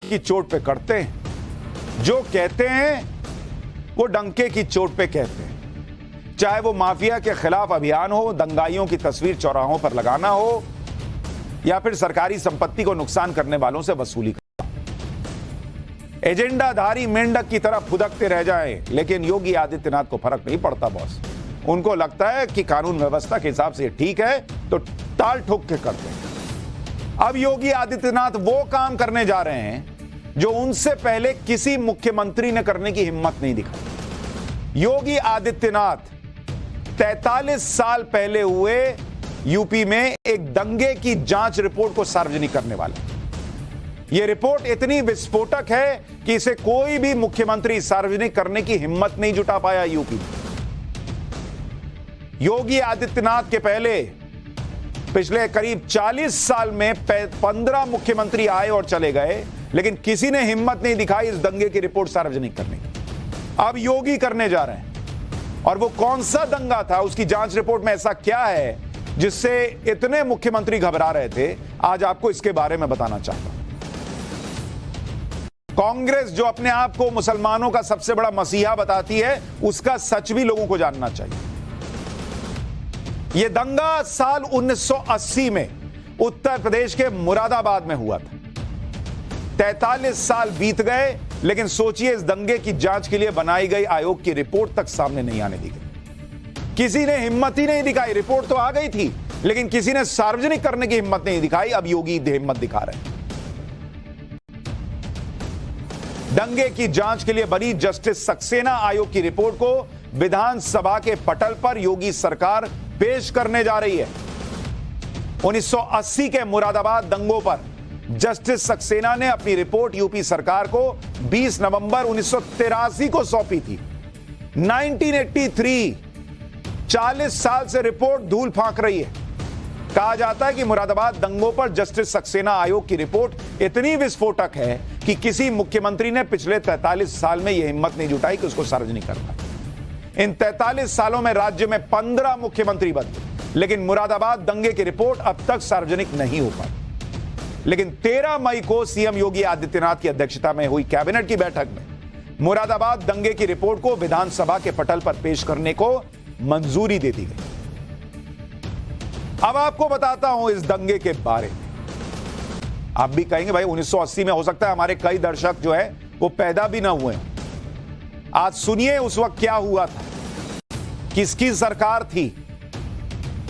की चोट पे करते हैं, जो कहते हैं वो डंके की चोट पे कहते हैं। चाहे वो माफिया के खिलाफ अभियान हो, दंगाइयों की तस्वीर चौराहों पर लगाना हो, या फिर सरकारी संपत्ति को नुकसान करने वालों से वसूली करना। एजेंडाधारी मेंढक की तरह फुदकते रह जाएं, लेकिन योगी आदित्यनाथ को फर्क नहीं पड़ता बॉस। उनको लगता है कि कानून व्यवस्था के हिसाब से ठीक है तो ताल ठोक के करते हैं। अब योगी आदित्यनाथ वो काम करने जा रहे हैं जो उनसे पहले किसी मुख्यमंत्री ने करने की हिम्मत नहीं दिखाई। योगी आदित्यनाथ 43 साल पहले हुए यूपी में एक दंगे की जांच रिपोर्ट को सार्वजनिक करने वाले। यह रिपोर्ट इतनी विस्फोटक है कि इसे कोई भी मुख्यमंत्री सार्वजनिक करने की हिम्मत नहीं जुटा पाया यूपी में। योगी आदित्यनाथ के पहले पिछले करीब 40 साल में 15 मुख्यमंत्री आए और चले गए, लेकिन किसी ने हिम्मत नहीं दिखाई इस दंगे की रिपोर्ट सार्वजनिक करने की। अब योगी करने जा रहे हैं, और वो कौन सा दंगा था, उसकी जांच रिपोर्ट में ऐसा क्या है जिससे इतने मुख्यमंत्री घबरा रहे थे, आज आपको इसके बारे में बताना चाहता हूं। कांग्रेस जो अपने आप को मुसलमानों का सबसे बड़ा मसीहा बताती है, उसका सच भी लोगों को जानना चाहिए। यह दंगा साल 1980 में उत्तर प्रदेश के मुरादाबाद में हुआ था। 43 साल बीत गए, लेकिन सोचिए इस दंगे की जांच के लिए बनाई गई आयोग की रिपोर्ट तक सामने नहीं आने दी गई। किसी ने हिम्मत ही नहीं दिखाई। रिपोर्ट तो आ गई थी, लेकिन किसी ने सार्वजनिक करने की हिम्मत नहीं दिखाई। अब योगी हिम्मत दिखा रहे हैं। दंगे की जांच के लिए बनी जस्टिस सक्सेना आयोग की रिपोर्ट को विधानसभा के पटल पर योगी सरकार पेश करने जा रही है। 1980 के मुरादाबाद दंगों पर जस्टिस सक्सेना ने अपनी रिपोर्ट यूपी सरकार को 20 नवंबर 1983 को सौंपी थी। 1983, 40 साल से रिपोर्ट धूल फांक रही है। कहा जाता है कि मुरादाबाद दंगों पर जस्टिस सक्सेना आयोग की रिपोर्ट इतनी विस्फोटक है कि किसी मुख्यमंत्री ने पिछले 43 साल में यह हिम्मत नहीं जुटाई कि उसको सार्वजनिक कर पाए। इन 43 सालों में राज्य में 15 मुख्यमंत्री बदले, लेकिन मुरादाबाद दंगे की रिपोर्ट अब तक सार्वजनिक नहीं हो पाई। लेकिन 13 मई को सीएम योगी आदित्यनाथ की अध्यक्षता में हुई कैबिनेट की बैठक में मुरादाबाद दंगे की रिपोर्ट को विधानसभा के पटल पर पेश करने को मंजूरी दे दी गई। अब आपको बताता हूं इस दंगे के बारे में। आप भी कहेंगे भाई 1980 में हो सकता है हमारे कई दर्शक जो है वो पैदा भी ना हुए। आज सुनिए उस वक्त क्या हुआ था, किसकी सरकार थी,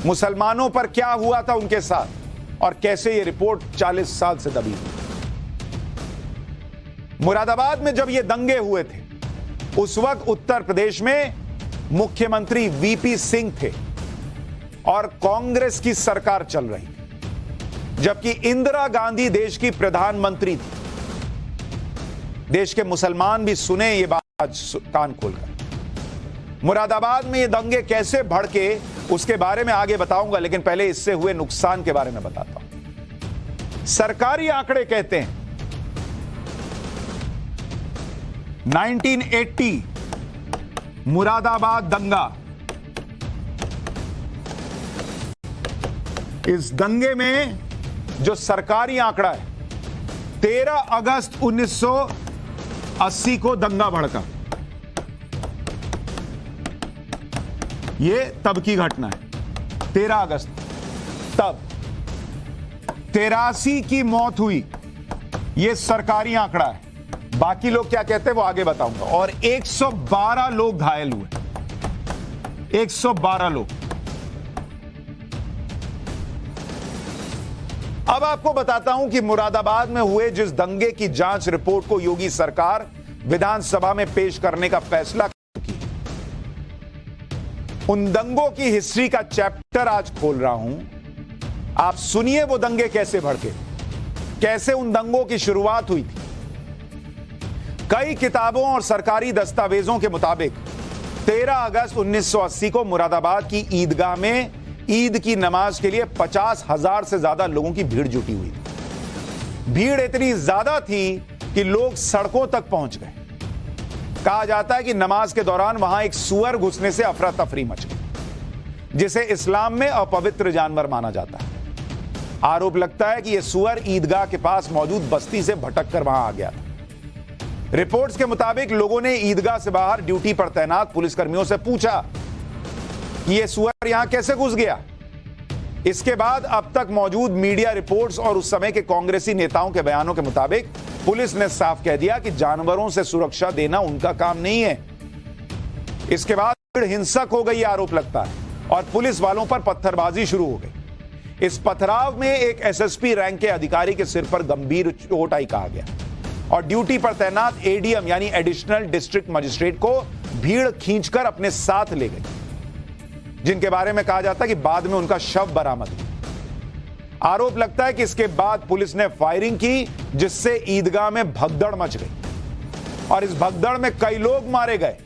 मुसलमानों पर क्या हुआ था उनके साथ, और कैसे ये रिपोर्ट 40 साल से दबी हुई। मुरादाबाद में जब ये दंगे हुए थे, उस वक्त उत्तर प्रदेश में मुख्यमंत्री वीपी सिंह थे और कांग्रेस की सरकार चल रही थी, जबकि इंदिरा गांधी देश की प्रधानमंत्री थी। देश के मुसलमान भी सुने ये बात आज कान खोलकर। मुरादाबाद में ये दंगे कैसे भड़के उसके बारे में आगे बताऊंगा, लेकिन पहले इससे हुए नुकसान के बारे में बताता हूं। सरकारी आंकड़े कहते हैं 1980 मुरादाबाद दंगा, इस दंगे में जो सरकारी आंकड़ा है 13 अगस्त 1980 को दंगा भड़का। यह तब की घटना है, 13 अगस्त। तब 83 की मौत हुई, यह सरकारी आंकड़ा है। बाकी लोग क्या कहते हैं वो आगे बताऊंगा। और 112 लोग घायल हुए, 112 लोग। अब आपको बताता हूं कि मुरादाबाद में हुए जिस दंगे की जांच रिपोर्ट को योगी सरकार विधानसभा में पेश करने का फैसला की, उन दंगों की हिस्ट्री का चैप्टर आज खोल रहा हूं। आप सुनिए वो दंगे कैसे भड़के, कैसे उन दंगों की शुरुआत हुई थी। कई किताबों और सरकारी दस्तावेजों के मुताबिक 13 अगस्त 1980 को मुरादाबाद की ईदगाह में ईद की नमाज के लिए 50,000 से ज्यादा लोगों की भीड़ जुटी हुई थी। भीड़ इतनी ज्यादा थी कि लोग सड़कों तक पहुंच गए। कहा जाता है कि नमाज के दौरान वहां एक सूअर घुसने से अफरा तफरी मच गई, जिसे इस्लाम में अपवित्र जानवर माना जाता है। आरोप लगता है कि यह सुअर ईदगाह के पास मौजूद बस्ती से भटक कर वहां आ गया था। रिपोर्ट्स के मुताबिक लोगों ने ईदगाह से बाहर ड्यूटी पर तैनात पुलिसकर्मियों से पूछा कि यह सुअर यहां कैसे घुस गया। इसके बाद अब तक मौजूद मीडिया रिपोर्ट्स और उस समय के कांग्रेसी नेताओं के बयानों के मुताबिक पुलिस ने साफ कह दिया कि जानवरों से सुरक्षा देना उनका काम नहीं है। इसके बाद भीड़ हिंसक हो गई आरोप लगता है और पुलिस वालों पर पत्थरबाजी शुरू हो गई। इस पथराव में एक एसएसपी रैंक के अधिकारी के सिर पर गंभीर चोट आई कहा गया और ड्यूटी पर तैनात एडीएम यानी एडिशनल डिस्ट्रिक्ट मजिस्ट्रेट को भीड़ खींचकर अपने साथ ले गई, जिनके बारे में कहा जाता है कि बाद में उनका शव बरामद हुआ। आरोप लगता है कि इसके बाद पुलिस ने फायरिंग की, जिससे ईदगाह में भगदड़ मच गई और इस भगदड़ में कई लोग मारे गए।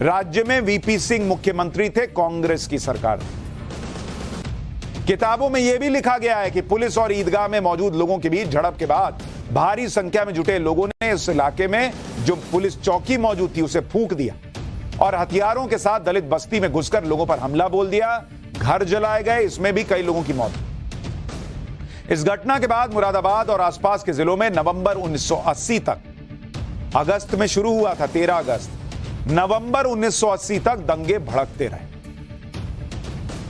राज्य में वीपी सिंह मुख्यमंत्री थे, कांग्रेस की सरकार थी। किताबों में यह भी लिखा गया है कि पुलिस और ईदगाह में मौजूद लोगों के बीच झड़प के बाद भारी संख्या में जुटे लोगों ने इस इलाके में जो पुलिस चौकी मौजूद थी उसे फूंक दिया और हथियारों के साथ दलित बस्ती में घुसकर लोगों पर हमला बोल दिया। घर जलाए गए, इसमें भी कई लोगों की मौत। इस घटना के बाद मुरादाबाद और आसपास के जिलों में नवंबर 1980 तक, अगस्त में शुरू हुआ था 13 अगस्त, नवंबर 1980 तक दंगे भड़कते रहे।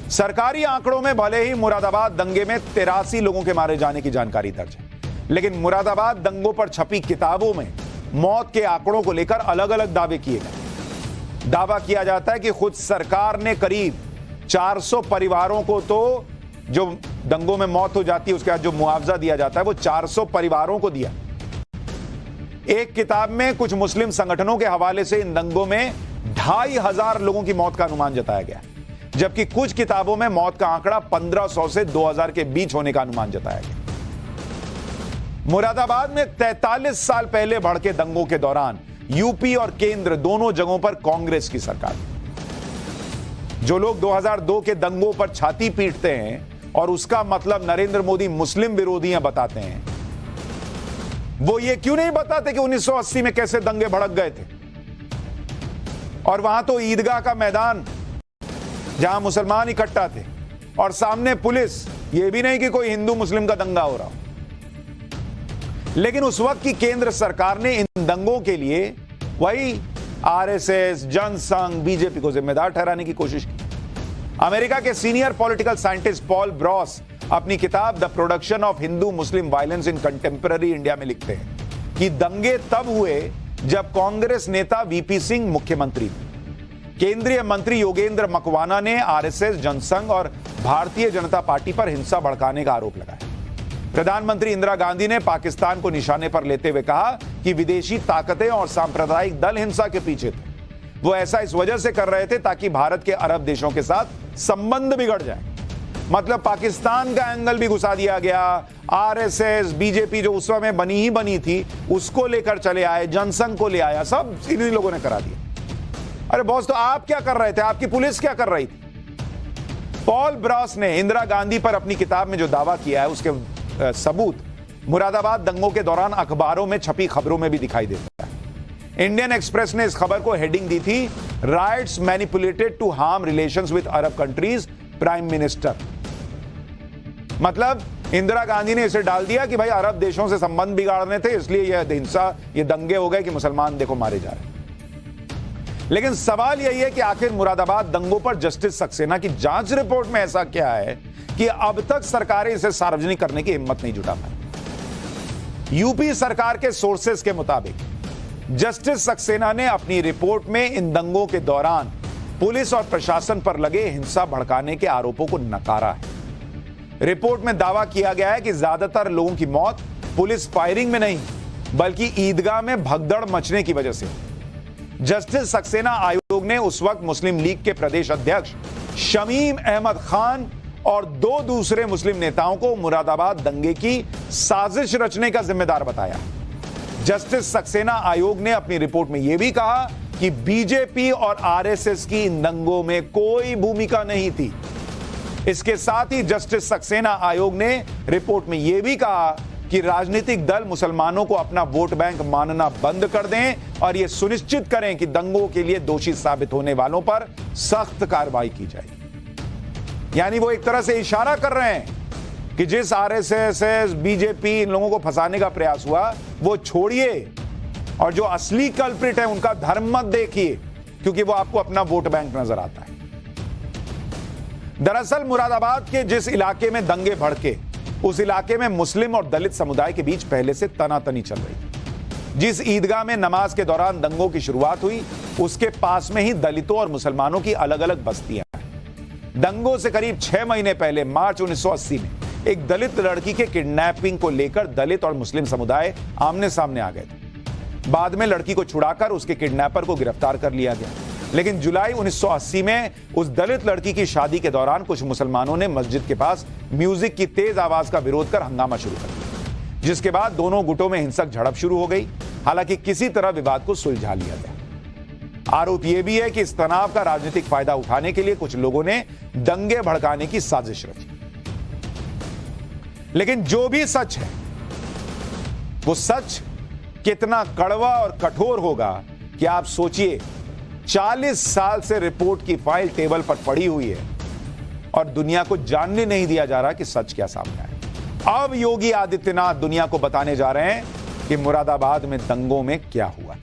सरकारी आंकड़ों में भले ही मुरादाबाद दंगे में 83 लोगों के मारे जाने की जानकारी दर्ज है, लेकिन मुरादाबाद दंगों पर छपी किताबों में मौत के आंकड़ों को लेकर अलग अलग दावे किए गए। दावा किया जाता है कि खुद सरकार ने करीब 400 परिवारों को, तो जो दंगों में मौत हो जाती है उसके बाद जो मुआवजा दिया जाता है वो 400 परिवारों को दिया। एक किताब में कुछ मुस्लिम संगठनों के हवाले से इन दंगों में 2500 लोगों की मौत का अनुमान जताया गया, जबकि कुछ किताबों में मौत का आंकड़ा 1500 से 2000 के बीच होने का अनुमान जताया गया। मुरादाबाद में 43 साल पहले भड़के दंगों के दौरान यूपी और केंद्र दोनों जगहों पर कांग्रेस की सरकार। जो लोग 2002 के दंगों पर छाती पीटते हैं और उसका मतलब नरेंद्र मोदी मुस्लिम विरोधी बताते हैं, वो ये क्यों नहीं बताते कि 1980 में कैसे दंगे भड़क गए थे और वहां तो ईदगाह का मैदान जहां मुसलमान इकट्ठा थे और सामने पुलिस, ये भी नहीं कि कोई हिंदू मुस्लिम का दंगा हो रहा हो। लेकिन उस वक्त की केंद्र सरकार ने इन दंगों के लिए वही आरएसएस, जनसंघ, बीजेपी को जिम्मेदार ठहराने की कोशिश की। अमेरिका के senior political scientist Paul Bros अपनी किताब the production of Hindu Muslim violence in contemporary India में लिखते हैं कि दंगे तब हुए जब कांग्रेस नेता वीपी सिंह मुख्यमंत्री थे। केंद्रीय मंत्री योगेंद्र मकवाना ने आरएसएस, जनसंघ और भारतीय जनता पार्टी पर हिंसा भड़काने का आरोप लगाया। प्रधानमंत्री इंदिरा गांधी ने पाकिस्तान को निशाने पर लेते हुए कहा कि विदेशी ताकतें और सांप्रदायिक दल हिंसा के पीछे थे। वो ऐसा इस वजह से कर रहे थे ताकि भारत के अरब देशों के साथ संबंध बिगड़ जाए। मतलब पाकिस्तान का एंगल भी घुसा दिया गया। आरएसएस, बीजेपी जो उस समय बनी थी उसको लेकर चले आए, जनसंघ को ले आया, सब इन्हीं लोगों ने करा दिया। अरे बॉस, तो आप क्या कर रहे थे? आपकी पुलिस क्या कर रही थी? पॉल ब्रॉस ने इंदिरा गांधी पर अपनी किताब में जो दावा किया है उसके सबूत मुरादाबाद दंगों के दौरान अखबारों में छपी खबरों में भी दिखाई देता है। इंडियन एक्सप्रेस ने इस खबर को हेडिंग दी थी, rights manipulated to harm relations with Arab countries, prime minister. मतलब इंदिरा गांधी ने इसे डाल दिया कि भाई अरब देशों से संबंध बिगाड़ने थे, इसलिए यह हिंसा, ये दंगे हो गए कि मुसलमान देखो मारे जा रहे हैं। लेकिन सवाल यही है कि आखिर मुरादाबाद दंगों पर जस्टिस सक्सेना की जांच रिपोर्ट में ऐसा क्या है कि अब तक सरकारें इसे सार्वजनिक करने की हिम्मत नहीं जुटा पाई। यूपी सरकार के सोर्सेस के मुताबिक जस्टिस सक्सेना ने अपनी रिपोर्ट में इन दंगों के दौरान पुलिस और प्रशासन पर लगे हिंसा भड़काने के आरोपों को नकारा है। रिपोर्ट में दावा किया गया है कि ज्यादातर लोगों की मौत पुलिस फायरिंग में नहीं बल्कि ईदगाह में भगदड़ मचने की वजह से। जस्टिस सक्सेना आयोग ने उस वक्त मुस्लिम लीग के प्रदेश अध्यक्ष शमीम अहमद खान और 2 दूसरे मुस्लिम नेताओं को मुरादाबाद दंगे की साजिश रचने का जिम्मेदार बताया। जस्टिस सक्सेना आयोग ने अपनी रिपोर्ट में यह भी कहा कि बीजेपी और आरएसएस की इन दंगों में कोई भूमिका नहीं थी। इसके साथ ही जस्टिस सक्सेना आयोग ने रिपोर्ट में यह भी कहा कि राजनीतिक दल मुसलमानों को अपना वोट बैंक मानना बंद कर दें और यह सुनिश्चित करें कि दंगों के लिए दोषी साबित होने वालों पर सख्त कार्रवाई की जाए। यानी वो एक तरह से इशारा कर रहे हैं कि जिस आरएसएस, बीजेपी, इन लोगों को फंसाने का प्रयास हुआ वो छोड़िए, और जो असली कल्प्रिट है उनका धर्म मत देखिए, क्योंकि वो आपको अपना वोट बैंक नजर आता है। दरअसल मुरादाबाद के जिस इलाके में दंगे भड़के, उस इलाके में मुस्लिम और दलित समुदाय के बीच पहले से तनातनी चल रही थी। जिस ईदगाह में नमाज के दौरान दंगों की शुरुआत हुई, उसके पास में ही दलितों और मुसलमानों की अलग अलग बस्तियां हैं। दंगों से करीब 6 महीने पहले मार्च 1980 में एक दलित लड़की के किडनैपिंग को लेकर दलित और मुस्लिम समुदाय आमने सामने आ गए थे। बाद में लड़की को छुड़ाकर उसके किडनैपर को गिरफ्तार कर लिया गया। लेकिन जुलाई 1980 में उस दलित लड़की की शादी के दौरान कुछ मुसलमानों ने मस्जिद के पास म्यूजिक की तेज आवाज का विरोध कर हंगामा शुरू कर दिया, जिसके बाद दोनों गुटों में हिंसक झड़प शुरू हो गई। हालांकि किसी तरह विवाद को सुलझा लिया गया। आरोप यह भी है कि इस तनाव का राजनीतिक फायदा उठाने के लिए कुछ लोगों ने दंगे भड़काने की साजिश रची। लेकिन जो भी सच है, वो सच कितना कड़वा और कठोर होगा कि आप सोचिए। 40 साल से रिपोर्ट की फाइल टेबल पर पड़ी हुई है और दुनिया को जानने नहीं दिया जा रहा कि सच क्या सामने आए। अब योगी आदित्यनाथ दुनिया को बताने जा रहे हैं कि मुरादाबाद में दंगों में क्या हुआ।